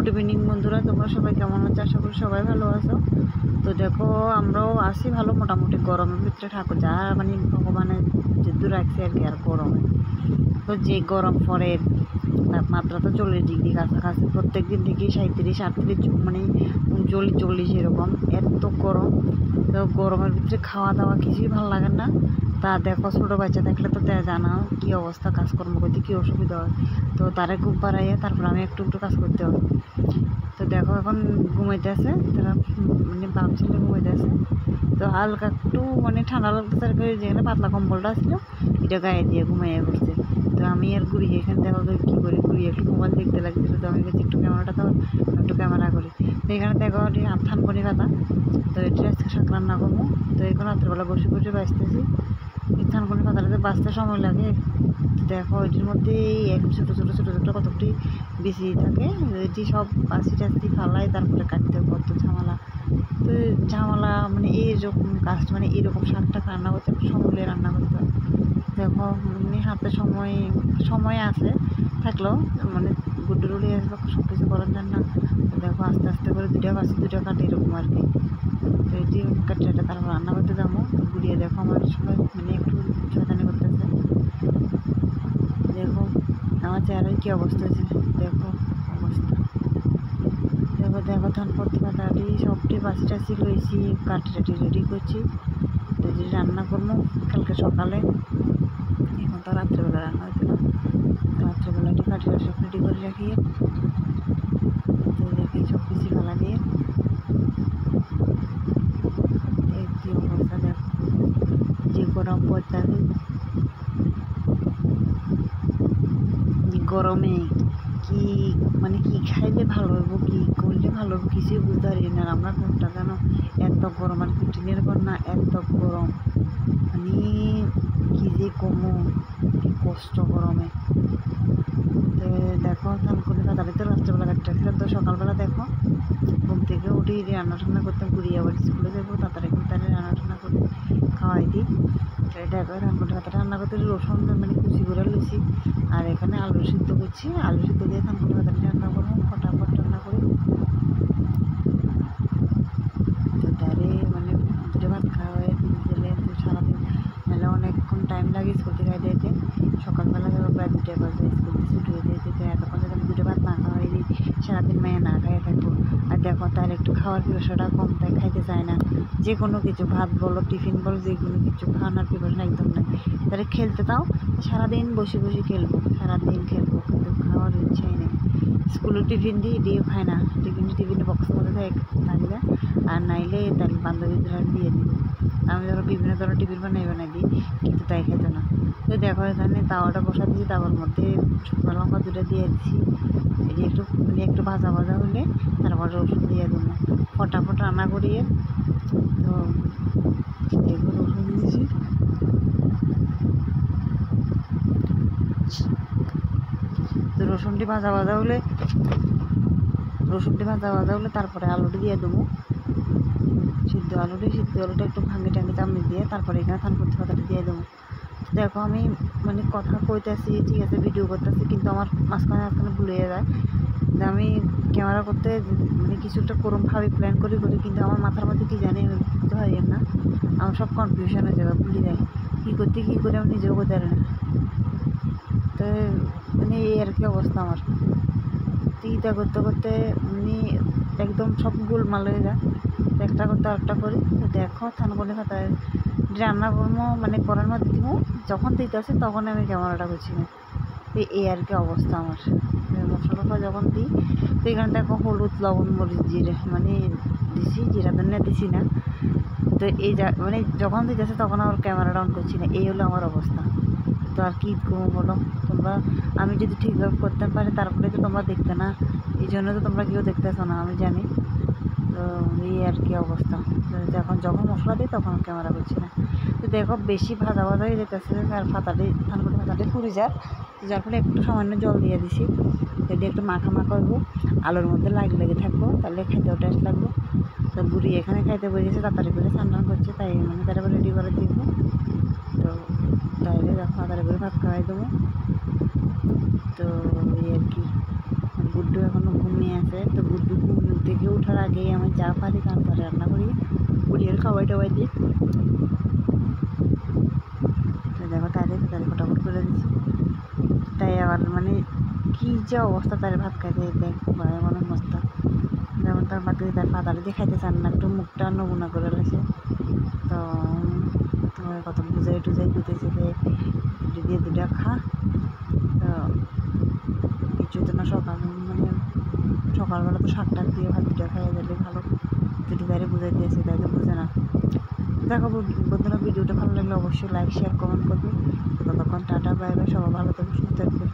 Good evening বন্ধুরা, তোমরা সবাই কেমন আছো? আশা করি সবাই ভালো আছো। তো দেখো, আমরাও আসি ভালো, মোটামুটি গরমের ভিতরে ঠাকুর যা মানে ভগবানের যেহেতু রাখছে আর কি। আর গরমে তো যে গরম পড়ে, তাপমাত্রা তো 40 ডিগ্রি কাছাকাছি, প্রত্যেক দিন থেকেই 37-38 মানে 39-40 এরকম, এত গরম। তো গরমের ভিতরে খাওয়া দাওয়া কিছুই ভালো লাগে না। তা দেখো, ছোটো বাচ্চা থাকলে তো জানাও কী অবস্থা, কাজকর্ম করতে কী অসুবিধা হয়। তো তারা ঘুম পাড়াইয়া তারপর আমি একটু একটু কাজ করতে হবে। তো দেখো এখন ঘুমাইতে আছে তারা, মানে বাপ ছেলে ঘুমাইতে আছে। তো হালকা একটু মানে ঠান্ডা লাগতেছে আর কি, যেখানে পাতলা কম্বলটা ছিল এটা গায়ে দিয়ে ঘুমাইয়া করছে। তো আমি আর ঘুরিয়ে এখানে দেখো কী করি, ঘুরিয়ে একটু মোবাইল দেখতে লাগছিল। তো আমি গেছি একটু ক্যামেরাটা, তো একটু ক্যামেরা করি। তো এখানে দেখো থানকুনি পাতা, তো এটা আজকে শাক রান্না করবো। তো এখন রাত্রেবেলা বসে বসে বাঁচতেছি। এই থানকুনি পাতাটাতে বাঁচতে সময় লাগে। দেখো এটির মধ্যে এক ছোটো ছোটো ছোটো ছোটো কতগুলি বেশি থাকে, এটি সব বাসি টাসি ফালাই তারপরে কাটতে কত ঝামেলা। তো ঝামেলা মানে এইরকম কাজ, মানে এইরকম শাকটা রান্না করতে সময় রান্না করতে হয়। দেখো মানে হাতে সময় সময় আছে থাকলেও মানে গুড্ডু রুলি আসবে, সব কিছু করার যান না। দেখো আস্তে আস্তে করে দুটা বাসি দুটা কাটে এরকম আর কি। তো এটি কাটিটা তারপর রান্না করতে যাবো। তো গুড়িয়ে দেখো আমার সবাই মানে একটু শয়তানি করতেছে। দেখো আমার চেহারার কী অবস্থা হয়েছে, দেখো অবস্থা। দেখো দেখো ধান পড়তে পাতাটি সবটি বাসি টাসি লইছি, কাটি টাটি রেডি করছি। তো যদি রান্না করবো কালকে সকালে, এখন তো রাত্রেবেলা রান্না হইতে না, রাত্রেবেলাটি কাটি টাটি সব রেডি করে রাখিয়ে তো দেখি সব কিছু ফেলা দিয়ে কী অবস্থা। দেখো যে গরম পড়তাছে, গরমে কি মানে কি খাইলে ভালো হইব, কি করলে ভালো হইব কিছুই বুঝতে পারি না। আমরা কোনটা যেন এত গরম, আর টিনের ঘর না, এত গরম মানে কি যে কমো, কি কষ্ট গরমে। তো দেখো থানকুনি পাতাটা তো রাত্রেবেলা কাটতেছিলাম। তো সকালবেলা দেখো ঘুম থেকে উঠে রান্না টান্না করতাম, ঘুরিয়ে আবার স্কুলে যাবো, তাড়াতাড়ি তাড়াতাড়ি রান্না টান্না করে খাওয়াই দিই। তো দেখো থানকুনি পাতাটা রান্না করতে রসুন মানে কুচি করে লুচি, আর এখানে আলু সিদ্ধ করছি। আলু সিদ্ধ দিয়ে থানকুনি পাতাটা রান্না করবো, ফটাফট রান্না করি। তো তারে মানে দুটো ভাত খাওয়া হয়ে দিলে সারাদিন মেলে অনেকক্ষণ টাইম লাগে স্কুল থেকে দিতে। সকালবেলা ধরো প্রায় 2টা বাজে স্কুল থেকে ছুটি হয়ে দিতে, তো এতক্ষণ যদি আমি দুটো ভাত না খাওয়াই দিই সারাদিন মেয়ে না খাইয়ে থাকবো। আর দেখো তার একটু খাওয়ার প্রিপারেশনটা কম, তাই খাইতে চায় না। যে কোনো কিছু ভাত বলো টিফিন বলো যে কোনো কিছু খাওয়ানোর প্রিপারেশন একদম নাই। তাহলে খেলতে দাও, সারাদিন বসে বসে খেলবো, সারাদিন খেলবো, কিন্তু খাওয়ার ইচ্ছাই নেই। স্কুলে টিফিন দিয়েও খায় না, টিফিনে বক্সের মধ্যে থাকে যায়, আর নাইলে তার বান্ধবীদের দিয়ে দিই। আমি ধরো বিভিন্ন ধরনের টিফিন বানাই দিই, কিন্তু তাই খেতে না। তো দেখো এখানে তাওয়াটা বসা দিয়েছি, তাওয়ার মধ্যে শুকনো লঙ্কা 2টা দিয়ে দিচ্ছি। এটি একটু মানে একটু ভাজা ভাজা হলে তারপর রসুন দিয়ে দেবো, ফটাফট রান্না করিয়ে। তো দেখো রসুন দিয়েছি। তো রসুনটি ভাজা ভাজা হলে তারপরে আলুটি দিয়ে দেবো, সিদ্ধ আলুটা একটু ভাঙে টাঙে চামচ দিয়ে তারপরে এখানে থানকুনি পাতাটা দিয়ে দেবো। দেখো আমি মানে কথা কইতেছি ঠিক আছে, ভিডিও করতেছি, কিন্তু আমার মাঝখানে ভুলে যায়। আমি ক্যামেরা করতে মানে কিছু একটা করুন ভাবি প্ল্যান করি, কিন্তু আমার মাথার মধ্যে কী জানি আমি বুঝতে পারি না। আমার সব কনফিউশন হয়ে যাবে, ভুলে যায় কী করে আমি নিজেও করতে পারি না। তো মানে এই আর কি অবস্থা আমার। তিনটা করতে করতে মানে একদম সব গোলমাল হয়ে যায়, একটা করতে আরেকটা করি। তো দেখো থানকুনি পাতায় রান্না করবো মানে করার মধ্যে দিব, যখন দিতে আসে তখন আমি ক্যামেরাটা করছি না। এই আর কি অবস্থা আমার। মশলাটা যখন দিই তো এখানে দেখো হলুদ লবণ মরিচ জিরে মানে দিছি, জিরা ধনিয়া দিছি না। তো এই মানে যখন দিতেছে তখন আমার ক্যামেরাটা অন করছি না, এই হলো আমার অবস্থা। তো আর কি করবো বলো তোমরা, আমি যদি ঠিকভাবে করতে পারি তারপরে তো তোমরা দেখতে না, এই জন্য তো তোমরা কেউ দেখতেছো না আমি জানি। তো এই আর কি অবস্থা। যখন মশলা দিই তখন ক্যামেরা করছি না। তো দেখো বেশি ভাজা হয়ে যেতেছে, আর থানকুনি পাতাটি পুড়ে যার ফলে একটু সামান্য জল দিয়ে দিছি। যদি একটু মাখা হইব, আলুর মধ্যে লেগে থাকবো, তাহলে খেতেও টেস্ট লাগবো। তো বুড়ি এখানে খাইতে বসেছে, তাড়াতাড়ি করে স্নান করছে, তাই মানে তারপর রেডি করে দিব। তো তাইলে দেখো তাড়াতাড়ি করে ভাত খাওয়াই দেবো। তো এই আর কি, গুড্ডু এখনও ঘুমিয়ে আছে, তো গুড্ডু ঘুম থেকে ওঠার আগেই আমি যা পারি তারপরে রান্না করি, বুড়িয়ার খাওয়াই টাওয়াই দিই। তো দেখো তাদের ফটাফট করে দিচ্ছি। তাই আবার মানে কী যে অবস্থা, তার ভাত খাইতে দেখ এমন অবস্থা, যেমন তার ভাত খাইতে তার ফাদারে দিয়ে খাইতে চান না, একটু মুখটা নমুনা করে রয়েছে। তো তোমার কত বুঝাই টুজাই দিতেছে যে দিয়ে দুটা খা। তো কিছুই তো না, মানে সকালবেলা তো শাক টাক দিয়ে ভাত দুটা খাইয়ে দিলে ভালো, যদি তাইরে বুঝাই দিয়েছে তাই তো বুঝে না। দেখো বন্ধুরা, ভিডিওটা ভালো লাগলে অবশ্যই লাইক শেয়ার কমেন্ট করবে। ততক্ষণ টাটা বাই বাই, সবাই ভালো থাকবে সুস্থ থাকবে।